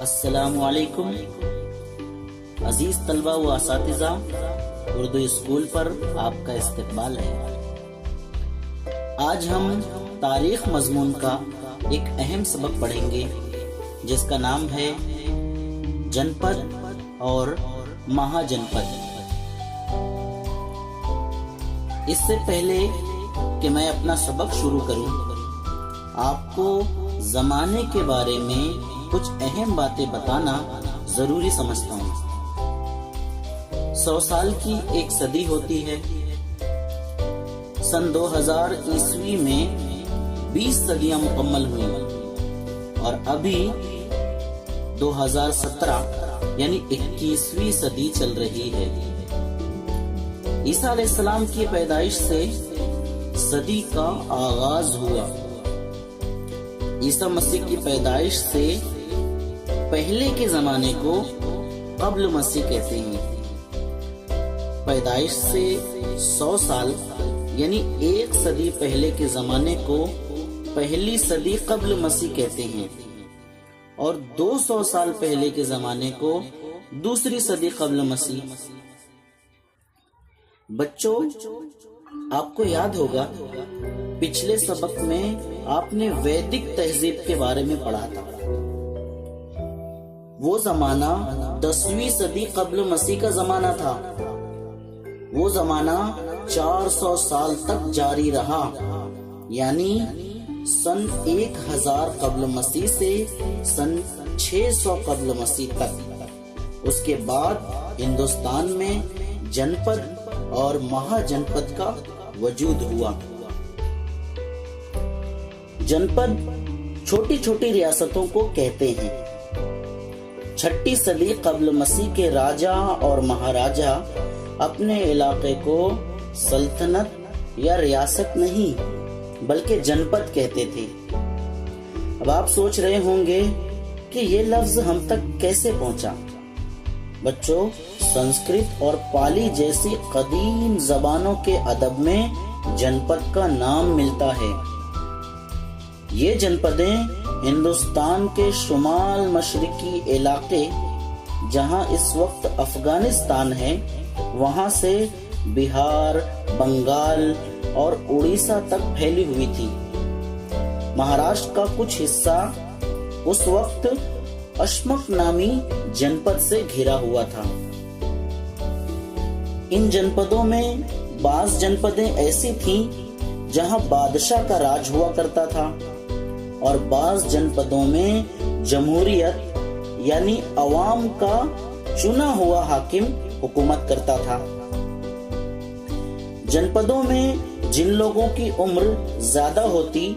अस्सलामुअलैकुम अजीज तलबा व असातिज़ा, उर्दू स्कूल पर आपका इस्तकबाल है। आज हम तारीख मजमून का एक अहम सबक पढ़ेंगे जिसका नाम है जनपद और महाजनपद। इससे पहले कि मैं अपना सबक शुरू करूं, आपको जमाने के बारे में कुछ अहम बातें बताना जरूरी समझता हूँ। 100 साल की एक सदी होती है। सन 2000 ईस्वी में 20 सदियां मुकम्मल हुई और अभी 2017 यानी 21वीं सदी चल रही है। ईसा अलैहिस्सलाम की पैदाइश से सदी का आगाज हुआ। ईसा मसीह की पैदाइश से पहले के जमाने को कब्ल मसीह कहते हैं। पैदाइश से 100 साल यानी 1 सदी पहले के जमाने को पहली सदी कब्ल मसीह कहते हैं और 200 साल पहले के जमाने को दूसरी सदी कब्ल मसीह। बच्चों, आपको याद होगा पिछले सबक में आपने वैदिक तहजीब के बारे में पढ़ा था। वो जमाना 10वीं सदी कब्ल मसीह का जमाना था। वो जमाना 400 साल तक जारी रहा, यानी सन 1000 कब्ल मसीह से सन 600 कब्ल मसीह तक। उसके बाद हिंदुस्तान में जनपद और महाजनपद का वजूद हुआ। जनपद छोटी छोटी रियासतों को कहते हैं। 6ठी सदी कब्ल मसीह के राजा और महाराजा अपने इलाके को सल्तनत या रियासत नहीं बल्कि जनपद कहते थे। अब आप सोच रहे होंगे कि ये लफ्ज हम तक कैसे पहुंचा। बच्चों, संस्कृत और पाली जैसी कदीम जबानों के अदब में जनपद का नाम मिलता है। ये जनपदें हिंदुस्तान के शुमाल मशरिकी इलाके, जहां इस वक्त अफगानिस्तान है, वहां से बिहार, बंगाल और उड़ीसा तक फैली हुई थी। महाराष्ट्र का कुछ हिस्सा उस वक्त अशमक नामी जनपद से घिरा हुआ था। इन जनपदों में बाज जनपदें ऐसी थीं जहां बादशाह का राज हुआ करता था और बाज जनपदों में जमहूरियत यानी अवाम का चुना हुआ हाकिम हुकूमत करता था। जनपदों में जिन लोगों की उम्र ज्यादा होती,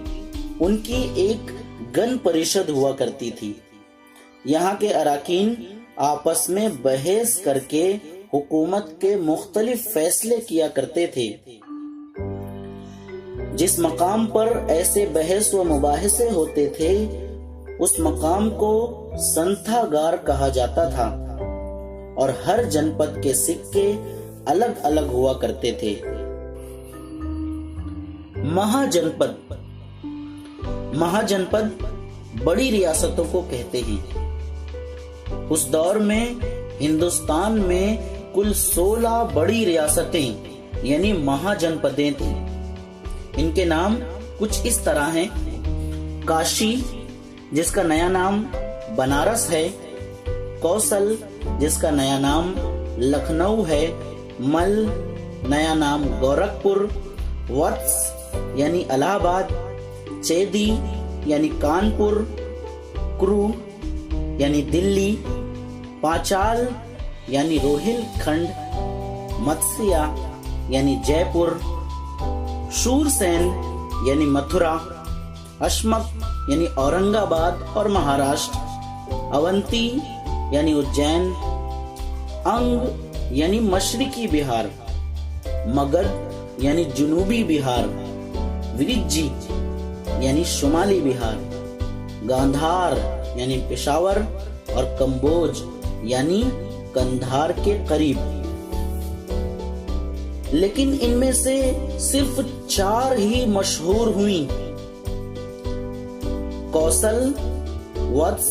उनकी एक गण परिषद हुआ करती थी। यहाँ के अराकीन आपस में बहस करके हुकूमत के मुख्तलिफ फैसले किया करते थे। जिस मकाम पर ऐसे बहस व मुबाहिसे होते थे, उस मकाम को संथागार कहा जाता था और हर जनपद के सिक्के अलग अलग हुआ करते थे। महाजनपद बड़ी रियासतों को कहते हैं। उस दौर में हिंदुस्तान में कुल 16 बड़ी रियासतें यानी महाजनपदें थीं। इनके नाम कुछ इस तरह हैं। काशी, जिसका नया नाम बनारस है। कौसल, जिसका नया नाम लखनऊ है। मल, नया नाम गोरखपुर। वत्स यानी इलाहाबाद। चेदी यानी कानपुर। क्रू यानी दिल्ली। पांचाल यानी रोहिलखंड। मत्स्या यानी जयपुर। शूरसेन यानी मथुरा। अशमक यानी औरंगाबाद और महाराष्ट्र। अवंती यानी उज्जैन। अंग यानी मशरिकी बिहार। मगध यानी जुनूबी बिहार। विरिज्जी यानी शुमाली बिहार। गांधार यानी पेशावर और कंबोज यानी कंधार के करीब। लेकिन इनमें से सिर्फ 4 ही मशहूर हुई। कौसल, वत्स,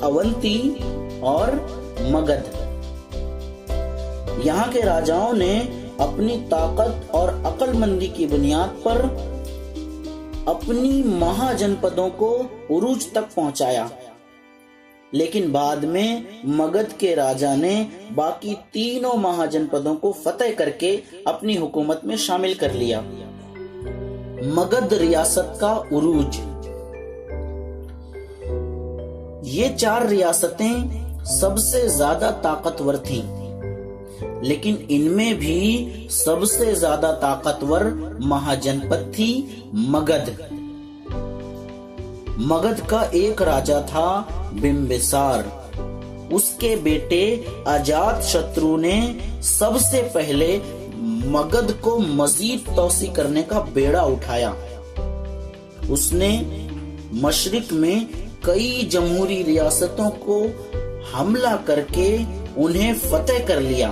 अवंती और मगध। यहाँ के राजाओं ने अपनी ताकत और अक्लमंदी की बुनियाद पर अपनी महाजनपदों को उरूज तक पहुंचाया, लेकिन बाद में मगध के राजा ने बाकी तीनों महाजनपदों को फतेह करके अपनी हुकूमत में शामिल कर लिया। मगध रियासत का उरूज। ये 4 रियासतें सबसे ज्यादा ताकतवर थीं, लेकिन इनमें भी सबसे ज्यादा ताकतवर महाजनपद थी मगध। मगध का एक राजा था बिंबिसार। उसके बेटे अजातशत्रु ने सबसे पहले मगध को मजीद तौसी करने का बेड़ा उठाया। उसने मशरिक में कई जमहूरी रियासतों को हमला करके उन्हें फतेह कर लिया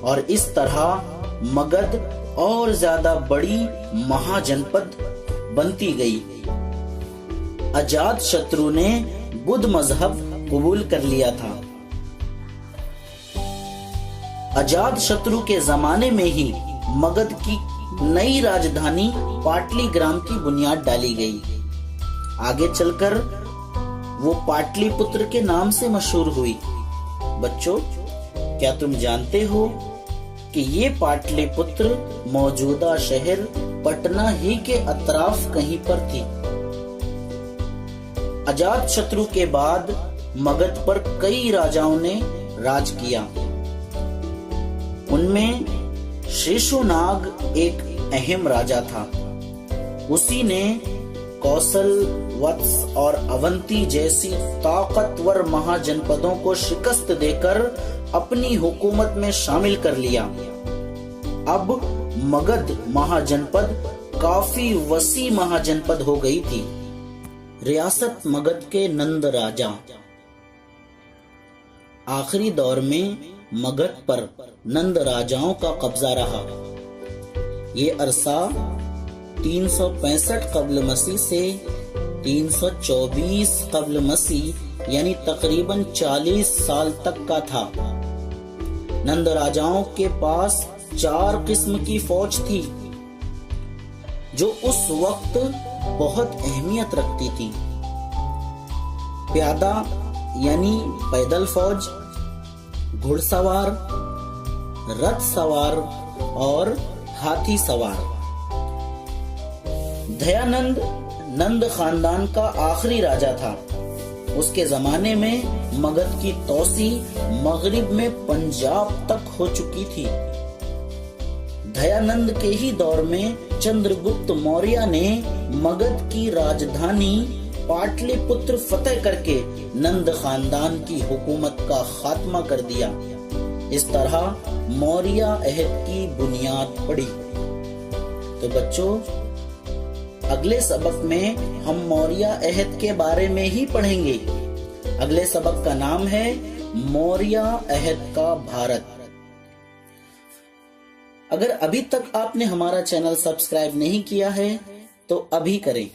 और इस तरह मगध और ज्यादा बड़ी महाजनपद बनती गई। अजातशत्रु ने बुद्ध मजहब कबूल कर लिया था। अजातशत्रु के जमाने में ही मगध की नई राजधानी पाटलीग्राम की बुनियाद डाली गई। आगे चलकर वो पाटलिपुत्र के नाम से मशहूर हुई। बच्चों, क्या तुम जानते हो कि ये पाटलिपुत्र मौजूदा शहर पटना ही के अतराफ कहीं पर थी। अजातशत्रु के बाद मगध पर कई राजाओं ने राज किया। उनमें शेषुनाग एक अहम राजा था। उसी ने कौशल, वत्स और अवंती जैसी ताकतवर महाजनपदों को शिकस्त देकर अपनी हुकूमत में शामिल कर लिया। अब मगध महाजनपद काफी वसी महाजनपद हो गई थी। रियासत मगध के नंद राजा। आखिरी दौर में मगध पर नंद राजाओं का कब्जा रहा। ये अरसा 365 कब्ल मसीह से 324 कब्ल मसीह यानी तकरीबन 40 साल तक का था। नंद राजाओं के पास 4 किस्म की फौज थी जो उस वक्त बहुत अहमियत रखती थी। प्यादा यानी पैदल फौज, घुड़सवार, रथ सवार और हाथी सवार। दयानंद नंद खानदान का आखिरी राजा था। उसके जमाने में मगध की तौसी मगरिब में पंजाब तक हो चुकी थी। दयानंद के ही दौर में चंद्रगुप्त मौर्य ने मगध की राजधानी पाटलिपुत्र फतेह करके नंद खानदान की हुकूमत का खात्मा कर दिया। इस तरह मौर्य अहद की बुनियाद पड़ी। तो बच्चों, अगले सबक में हम मौर्य अहद के बारे में ही पढ़ेंगे। अगले सबक का नाम है मौर्य अहद का भारत। अगर अभी तक आपने हमारा चैनल सब्सक्राइब नहीं किया है तो अभी करें।